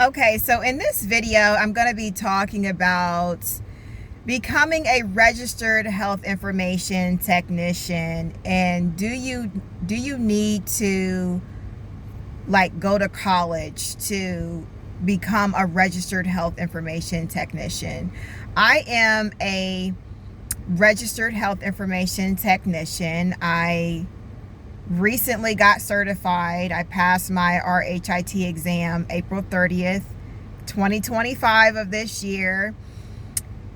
Okay, so in this video, I'm going to be talking about becoming a registered health information technician. And do you need to go to college to become a registered health information technician? I am a registered health information technician. I recently got certified. I passed my RHIT exam April 30th, 2025 of this year.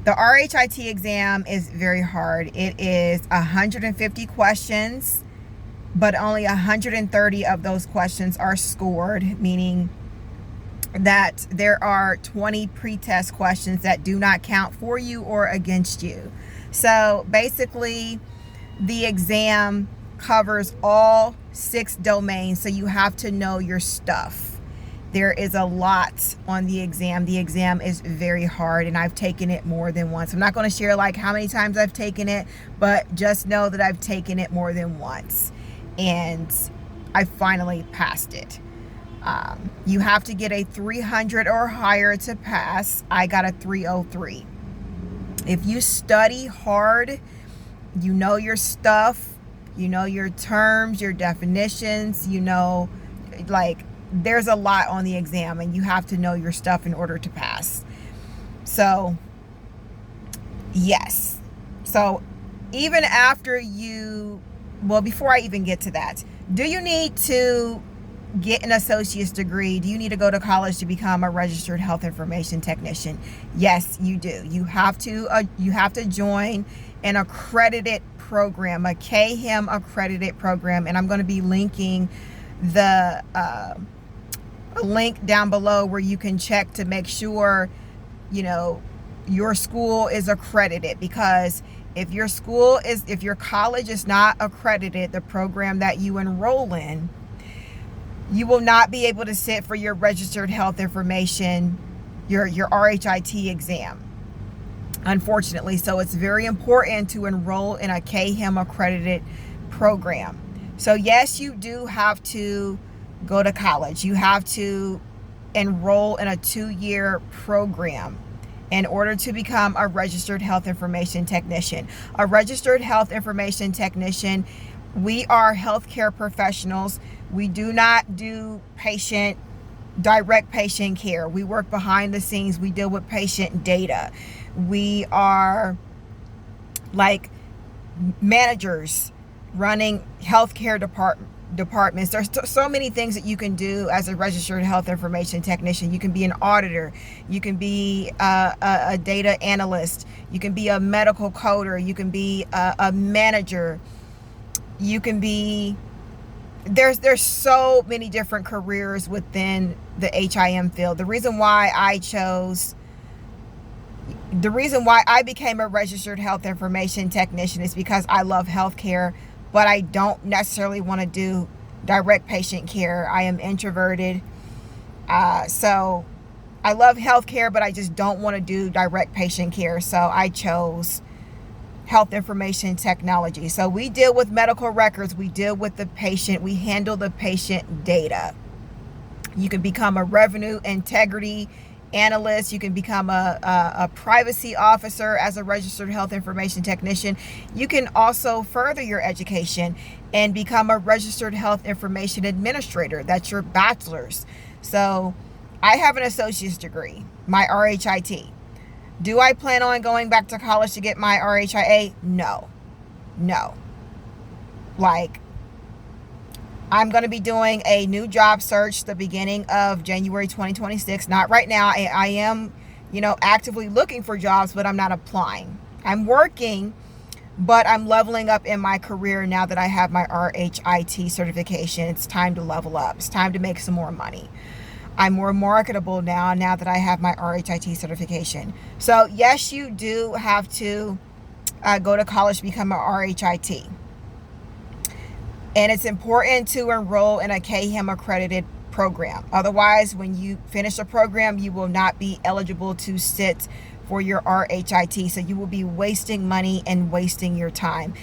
The RHIT exam is very hard. It is 150 questions, but only 130 of those questions are scored, meaning that there are 20 pre-test questions that do not count for you or against you. So basically, the exam covers all 6 domains, so you have to know your stuff. There is a lot on the exam. The exam is very hard, and I've taken it more than once. I'm not going to share how many times I've taken it, but just know that I've taken it more than once, and I finally passed it. You have to get a 300 or higher to pass. I got a 303. If you study hard, you know your stuff, you know your terms, your definitions, there's a lot on the exam, and you have to know your stuff in order to pass. So, yes. So, even after before I even get to that, do you need to get an associate's degree? Do you need to go to college to become a registered health information technician? Yes, you do. You have to join an accredited program, a CAHIIM accredited program, and I'm going to be linking the link down below where you can check to make sure your school is accredited, because if your college is not accredited, the program that you enroll in, you will not be able to sit for your registered health information, your RHIT exam, unfortunately. So it's very important to enroll in a CAHIIM accredited program. So yes, you do have to go to college. You have to enroll in a 2-year program in order to become a registered health information technician. A registered health information technician, we are healthcare professionals. We do not do direct patient care. We work behind the scenes. We deal with patient data. We are like managers running healthcare departments. There's so many things that you can do as a registered health information technician. You can be an auditor. You can be a data analyst. You can be a medical coder. You can be a manager. You can be... There's so many different careers within the HIM field. The reason why I became a registered health information technician is because I love healthcare, but I don't necessarily want to do direct patient care. I am introverted. So I love healthcare, but I just don't want to do direct patient care. So I chose health information technology. So we deal with medical records. We deal with the patient. We handle the patient data. You can become a revenue integrity analyst. You can become a privacy officer as a registered health information technician. You can also further your education and become a registered health information administrator. That's your bachelor's. So I have an associate's degree, my RHIT. Do I plan on going back to college to get my RHIA? No. I'm going to be doing a new job search the beginning of January 2026. Not right now. I am, actively looking for jobs, but I'm not applying. I'm working, but I'm leveling up in my career now that I have my RHIT certification. It's time to level up. It's time to make some more money. I'm more marketable now that I have my RHIT certification. So yes, you do have to go to college to become an RHIT. And it's important to enroll in a CAHIIM accredited program. Otherwise, when you finish a program, you will not be eligible to sit for your RHIT. So you will be wasting money and wasting your time.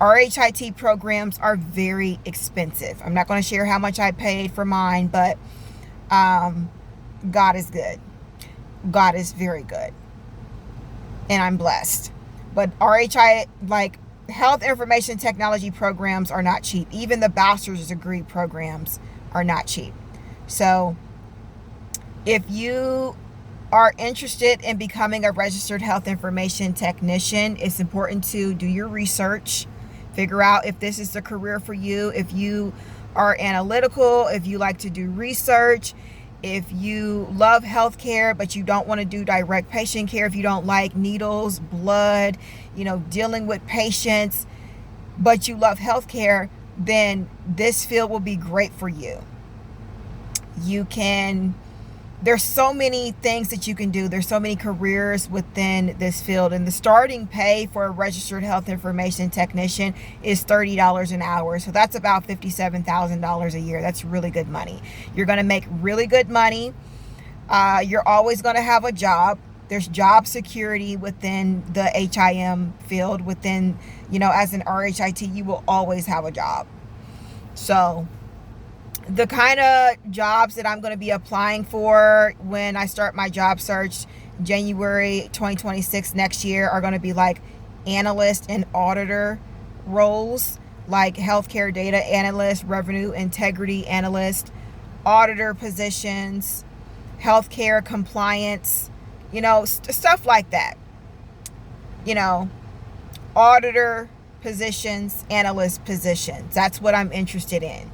RHIT programs are very expensive. I'm not going to share how much I paid for mine, but God is good. God is very good. And I'm blessed. But RHI, like, health information technology programs are not cheap. Even the bachelor's degree programs are not cheap. So if you are interested in becoming a registered health information technician, it's important to do your research, figure out if this is the career for you, if you are analytical, if you like to do research, if you love healthcare but you don't want to do direct patient care, if you don't like needles, blood, dealing with patients, but you love healthcare, then this field will be great for you. There's so many things that you can do. There's so many careers within this field. And the starting pay for a registered health information technician is $30 an hour. So that's about $57,000 a year. That's really good money. You're going to make really good money. You're always going to have a job. There's job security within the HIM field. Within, as an RHIT, you will always have a job. So the kind of jobs that I'm going to be applying for when I start my job search January 2026 next year are going to be like analyst and auditor roles, like healthcare data analyst, revenue integrity analyst, auditor positions, healthcare compliance, stuff like that. Auditor positions, analyst positions. That's what I'm interested in.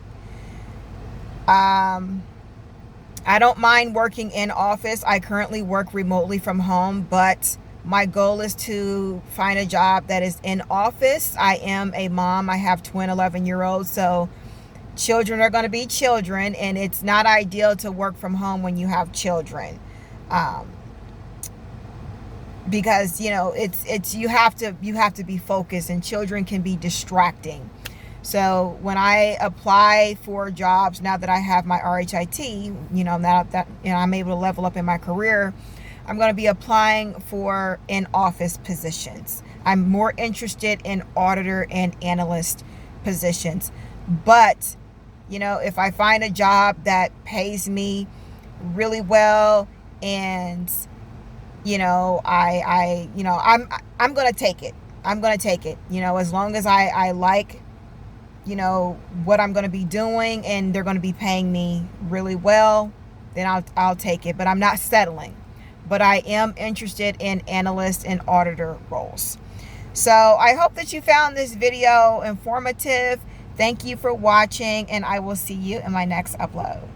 I don't mind working in office. I currently work remotely from home, but my goal is to find a job that is in office. I am a mom. I have twin 11-year-olds, so children are going to be children, and it's not ideal to work from home when you have children, because it's you have to be focused, and children can be distracting. So when I apply for jobs, now that I have my RHIT, now that I'm able to level up in my career, I'm going to be applying for in-office positions. I'm more interested in auditor and analyst positions. But, if I find a job that pays me really well, and I'm going to take it. I'm going to take it. As long as I like what I'm going to be doing, and they're going to be paying me really well, then I'll take it. But I'm not settling. But I am interested in analyst and auditor roles. So I hope that you found this video informative. Thank you for watching, and I will see you in my next upload.